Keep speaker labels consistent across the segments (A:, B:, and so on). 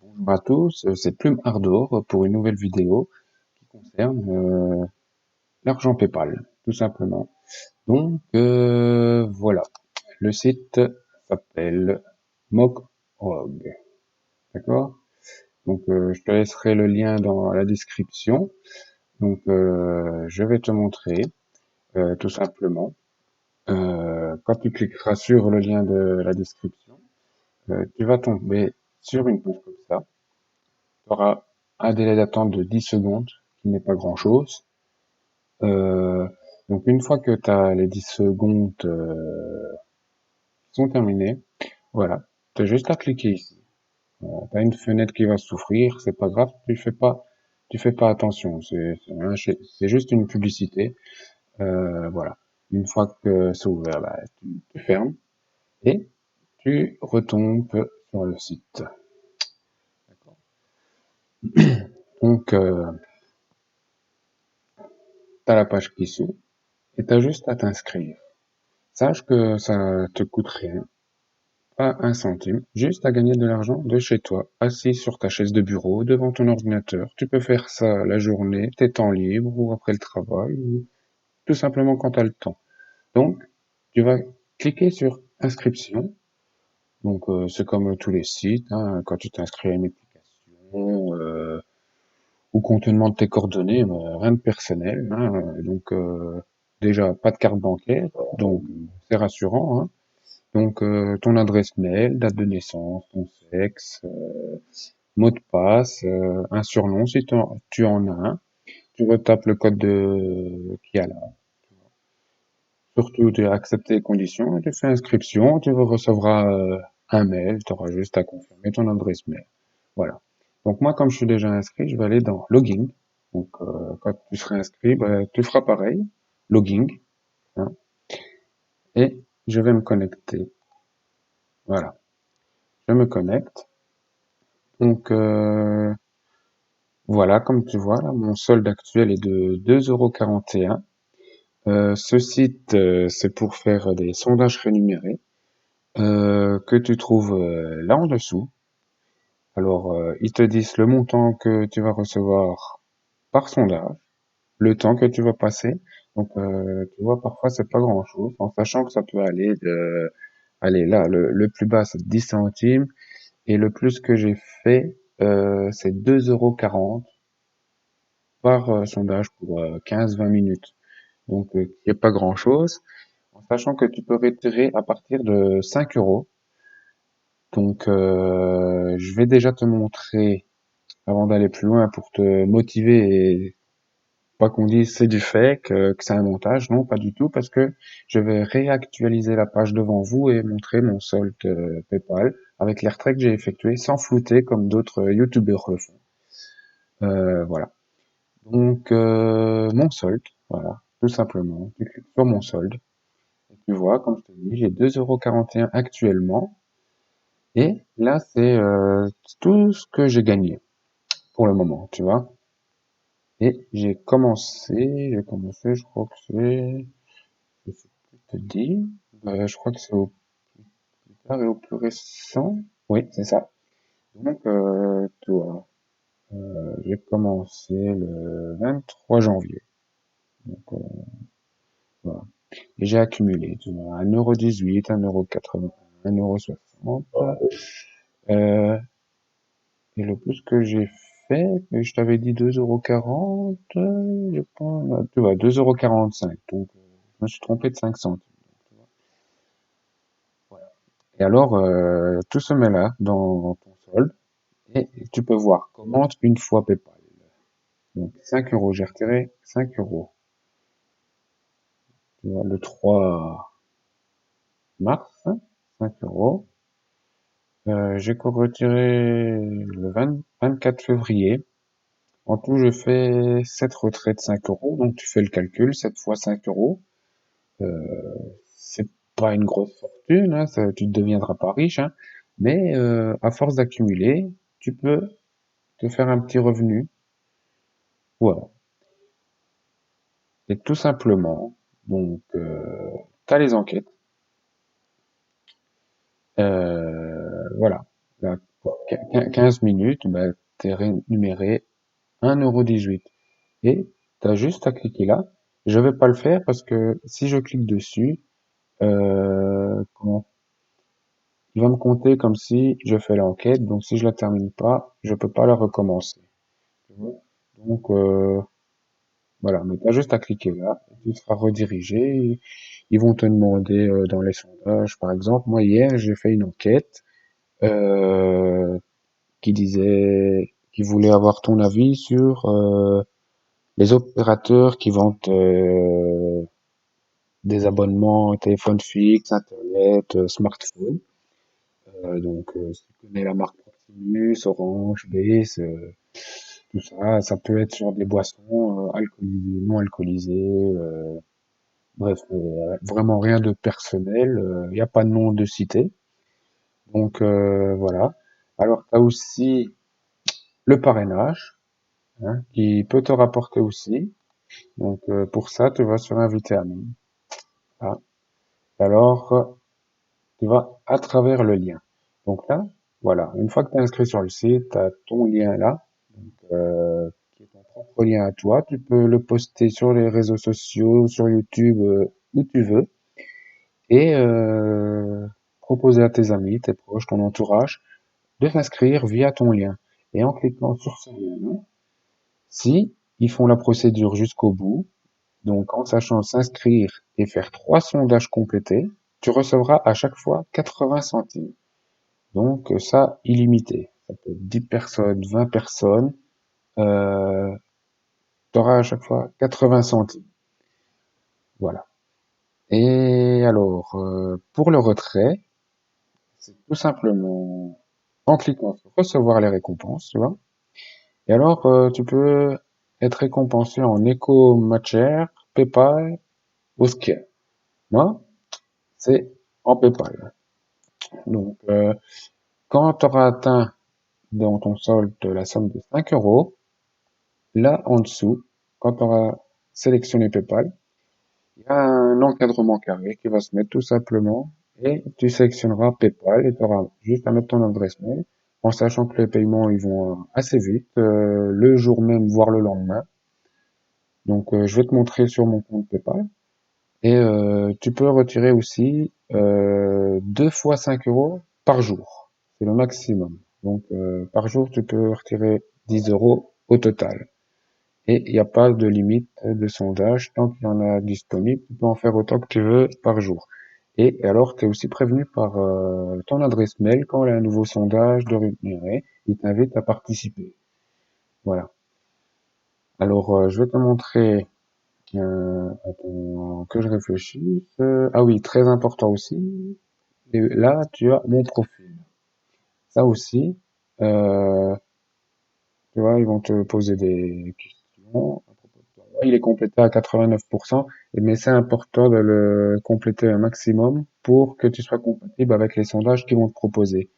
A: Bonjour à tous, c'est Plume Ardor pour une nouvelle vidéo qui concerne l'argent PayPal, tout simplement. Donc voilà, le site s'appelle Mogrog, d'accord? Donc je te laisserai le lien dans la description. Donc je vais te montrer tout simplement. Quand tu cliqueras sur le lien de la description, tu vas tomber sur une page comme ça. Tu auras un délai d'attente de 10 secondes, qui n'est pas grand-chose. Euh, donc une fois que tu as les 10 secondes sont terminées, voilà, tu as juste à cliquer ici. Tu as une fenêtre qui va s'ouvrir, c'est pas grave, tu fais pas attention, c'est juste une publicité. Voilà. Une fois que c'est ouvert, bah, tu fermes et tu retombes sur le site. D'accord. Donc, tu as la page qui s'ouvre et tu as juste à t'inscrire. Sache que ça te coûte rien, pas un centime, juste à gagner de l'argent de chez toi, assis sur ta chaise de bureau, devant ton ordinateur. Tu peux faire ça la journée, tes temps libres, ou après le travail, ou tout simplement quand tu as le temps. Donc, tu vas cliquer sur inscription. Donc, c'est comme tous les sites, hein, quand tu t'inscris à une application, ou qu'on te demande tes coordonnées, rien de personnel, hein, donc déjà pas de carte bancaire, donc c'est rassurant, hein. Donc, ton adresse mail, date de naissance, ton sexe, mot de passe, un surnom si tu en as un. Tu retapes le code qu'il y a là. Surtout, tu as accepté les conditions, et tu fais inscription, tu recevras un mail, tu auras juste à confirmer ton adresse mail. Voilà. Donc moi, comme je suis déjà inscrit, je vais aller dans Login. Donc, quand tu seras inscrit, bah, tu feras pareil, Login, hein, et je vais me connecter. Voilà. Je me connecte. Donc, voilà, comme tu vois, là, mon solde actuel est de 2,41 €. Ce site, c'est pour faire des sondages rémunérés que tu trouves là en dessous. Alors, ils te disent le montant que tu vas recevoir par sondage, le temps que tu vas passer. Donc, tu vois, parfois, c'est pas grand-chose, en sachant que ça peut aller allez, là, le plus bas, c'est 10 centimes, et le plus que j'ai fait, c'est 2,40 € par sondage pour 15-20 minutes. Donc, il n'y a pas grand-chose, en sachant que tu peux retirer à partir de 5 euros. Donc, je vais déjà te montrer, avant d'aller plus loin, pour te motiver et pas qu'on dise c'est du fake, que c'est un montage. Non, pas du tout, parce que je vais réactualiser la page devant vous et montrer mon solde PayPal avec les retraits que j'ai effectués sans flouter comme d'autres youtubeurs le font. Voilà. Donc, mon solde, voilà, tout simplement. Tu cliques sur mon solde. Et tu vois, comme je te dis, j'ai 2,41 € actuellement. Et là, c'est tout ce que j'ai gagné pour le moment, tu vois. Et j'ai commencé, je crois que je sais plus te dire, je crois que c'est au plus tard et au plus récent. Oui, c'est ça. Donc, tu vois, j'ai commencé le 23 janvier. Donc, voilà. Et j'ai accumulé, tu vois, 1,18 €, 1,80 €, 1,60 €. Et le plus que j'ai fait, je t'avais dit 2,40 €, je pense, tu vois, 2,45 €. Donc, je me suis trompé de 5 centimes. Tu vois. Voilà. Et alors, tout se met là, dans ton solde, et tu peux voir comment une fois PayPal. Donc, 5 euros, j'ai retiré 5 euros. Tu vois, le 3 mars, 5 euros. J'ai retiré le 24 février. En tout, je fais 7 retraits de 5 euros, donc tu fais le calcul, 7 fois 5 euros. C'est pas une grosse fortune, hein, tu ne deviendras pas riche, hein, mais à force d'accumuler, tu peux te faire un petit revenu. Voilà. Et tout simplement, donc, tu as les enquêtes. Voilà. Là, Pour 15 minutes, bah, t'es rémunéré 1,18 €. Et t'as juste à cliquer là. Je vais pas le faire parce que si je clique dessus, comment, il va me compter comme si je fais l'enquête. Donc si je la termine pas, je peux pas la recommencer. Tu vois. Donc voilà, mais t'as juste à cliquer là, et tu seras redirigé. Ils vont te demander dans les sondages, par exemple, moi hier j'ai fait une enquête euh, qui voulait avoir ton avis sur les opérateurs qui vendent des abonnements téléphone fixe, internet, smartphone. Si tu connais la marque Proximus, Orange, Base, tout ça, ça peut être sur des boissons alcoolisées, non alcoolisées. Bref, vraiment rien de personnel. Il n'y a pas de nom de cité. Donc voilà. Alors tu as aussi le parrainage, hein, qui peut te rapporter aussi. Donc pour ça, tu vas sur Inviter Ami. Ah. Alors tu vas à travers le lien. Donc là, voilà. Une fois que tu es inscrit sur le site, tu as ton lien là, donc, qui est ton propre lien à toi. Tu peux le poster sur les réseaux sociaux, sur YouTube, où tu veux. Et proposer à tes amis, tes proches, ton entourage de s'inscrire via ton lien. Et en cliquant sur ce lien, si ils font la procédure jusqu'au bout, donc en sachant s'inscrire et faire 3 sondages complétés, tu recevras à chaque fois 80 centimes. Donc ça, illimité. Ça peut être 10 personnes, 20 personnes, euh, tu auras à chaque fois 80 centimes. Voilà. Et alors, pour le retrait, c'est tout simplement en cliquant sur recevoir les récompenses, tu vois. Et alors, tu peux être récompensé en Eco-Matcher, PayPal ou Skill. Moi, c'est en PayPal. Donc, quand tu auras atteint dans ton solde la somme de 5 euros, là en dessous, quand tu auras sélectionné PayPal, il y a un encadrement carré qui va se mettre tout simplement et tu sélectionneras PayPal et tu auras juste à mettre ton adresse mail en sachant que les paiements ils vont assez vite, le jour même, voire le lendemain. Donc je vais te montrer sur mon compte PayPal et tu peux retirer aussi 2 fois 5 euros par jour. C'est le maximum. Donc par jour tu peux retirer 10 euros au total. Et il n'y a pas de limite de sondage. Tant qu'il y en a disponible, tu peux en faire autant que tu veux par jour. Et alors, tu es aussi prévenu par ton adresse mail quand il y a un nouveau sondage de rémunéré. Il t'invite à participer. Voilà. Alors, je vais te montrer attends, que je réfléchisse. Ah oui, très important aussi. Et là, tu as mon profil. Ça aussi, euh, tu vois, ils vont te poser des questions à propos de toi. Ouais, il est complété à 89%, mais c'est important de le compléter un maximum pour que tu sois compatible avec les sondages qu'ils vont te proposer.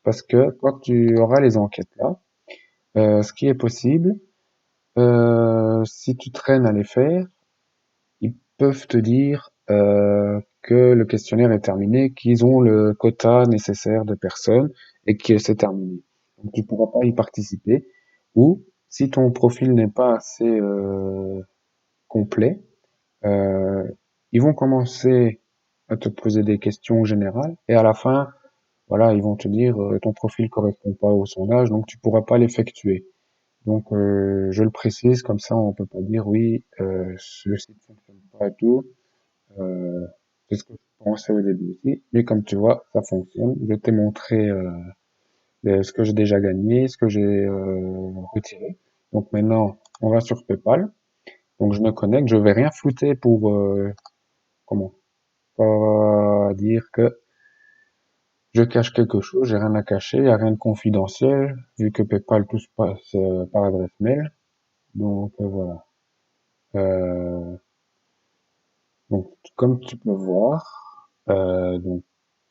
A: Parce que quand tu auras les enquêtes là, ce qui est possible, si tu traînes à les faire, ils peuvent te dire que le questionnaire est terminé, qu'ils ont le quota nécessaire de personnes et que c'est terminé. Donc tu pourras pas y participer. Ou si ton profil n'est pas assez complet, euh, ils vont commencer à te poser des questions générales et à la fin, voilà, ils vont te dire ton profil correspond pas au sondage, donc tu pourras pas l'effectuer. Donc je le précise comme ça, on peut pas dire oui, le site fonctionne pas et tout. Euh, c'est ce que je pensais au début aussi, mais comme tu vois, ça fonctionne. Je t'ai montré ce que j'ai déjà gagné, ce que j'ai retiré. Donc maintenant, on va sur PayPal. Donc je me connecte, je vais rien flouter pour comment pas dire que je cache quelque chose, j'ai rien à cacher, il y a rien de confidentiel vu que PayPal tout se passe par adresse mail. Donc voilà. Euh, donc comme tu peux voir, donc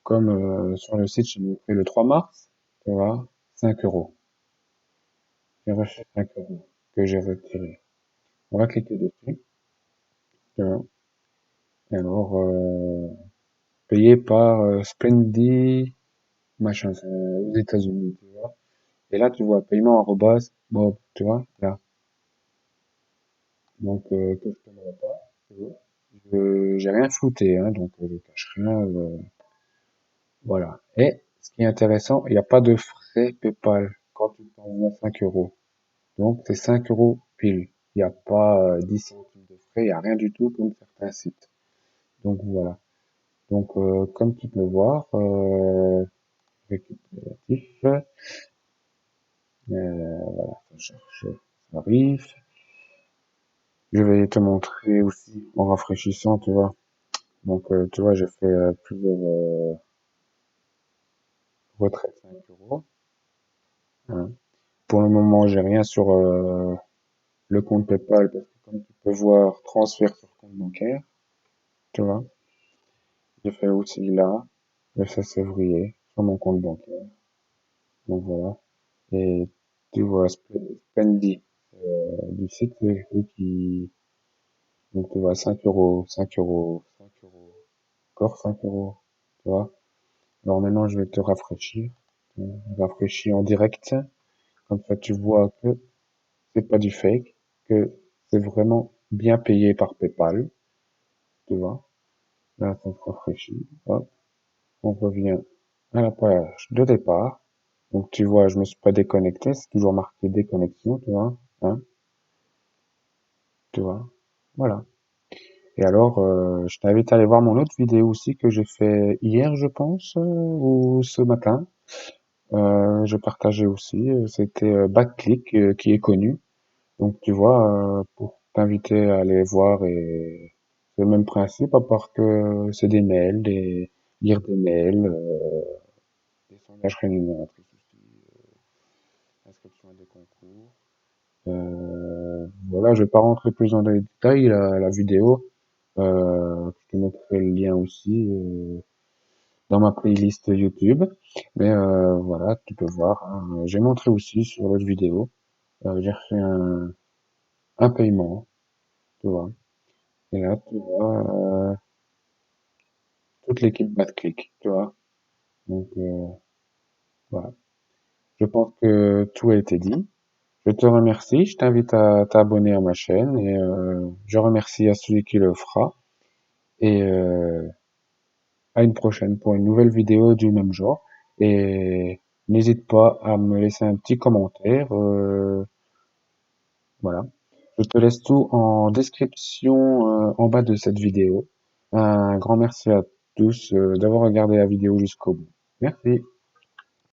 A: comme sur le site j'ai montré le 3 mars, tu vois, 5 euros. J'ai reçu 5 euros que j'ai retiré. On va cliquer dessus, tu vois. Et alors payé par Splendid machin, c'est aux États-Unis, tu vois. Et là, tu vois, paiement arrobase, Bob, tu vois, là. Donc, que je t'aimerais pas, tu vois. J'ai rien flouté, hein, donc je cache rien, voilà. Et, ce qui est intéressant, il n'y a pas de frais PayPal quand tu t'envoies 5 euros. Donc, c'est 5 euros pile. Il n'y a pas 10 centimes de frais, il n'y a rien du tout comme certains sites. Donc, voilà. Donc, comme tu peux voir, récapitulatif, voilà, ça cherche, ça arrive. Je vais te montrer aussi en rafraîchissant, tu vois. Donc, tu vois, j'ai fait plusieurs retraites 5 euros, hein. Pour le moment, j'ai rien sur le compte PayPal parce que comme tu peux voir, transfert sur compte bancaire, tu vois. J'ai fait aussi là, le 16 février, sur mon compte bancaire. Donc voilà. Et tu vois, Spendi, du site, eux qui, donc tu vois, 5 euros, 5 euros, 5 euros, encore 5 euros, tu vois. Alors maintenant, je vais te rafraîchir. Rafraîchir en direct. Comme ça, tu vois que c'est pas du fake, que c'est vraiment bien payé par PayPal, tu vois. Là, ça se rafraîchit. Hop, on revient à la page de départ. Donc, tu vois, je me suis pas déconnecté, c'est toujours marqué déconnexion, tu vois, hein, tu vois. Voilà. Et alors, je t'invite à aller voir mon autre vidéo aussi que j'ai fait hier, je pense, ou ce matin. Je partageais aussi, c'était Backclick, qui est connu. Donc, tu vois, pour t'inviter à aller voir et c'est le même principe, à part que c'est des mails, lire des mails, des sondages rémunératrices aussi, inscription à des concours. Voilà, je vais pas rentrer plus dans les détails, la vidéo. Je te mettrai le lien aussi dans ma playlist YouTube. Mais voilà, tu peux voir, hein. J'ai montré aussi sur l'autre vidéo. J'ai refait un paiement, tu vois. Et là, tu vois, toute l'équipe BadClick, tu vois. Donc voilà. Je pense que tout a été dit. Je te remercie. Je t'invite à t'abonner à ma chaîne et je remercie à celui qui le fera. Et à une prochaine pour une nouvelle vidéo du même genre. Et n'hésite pas à me laisser un petit commentaire. Voilà. Je te laisse tout en description en bas de cette vidéo. Un grand merci à tous d'avoir regardé la vidéo jusqu'au bout. Merci.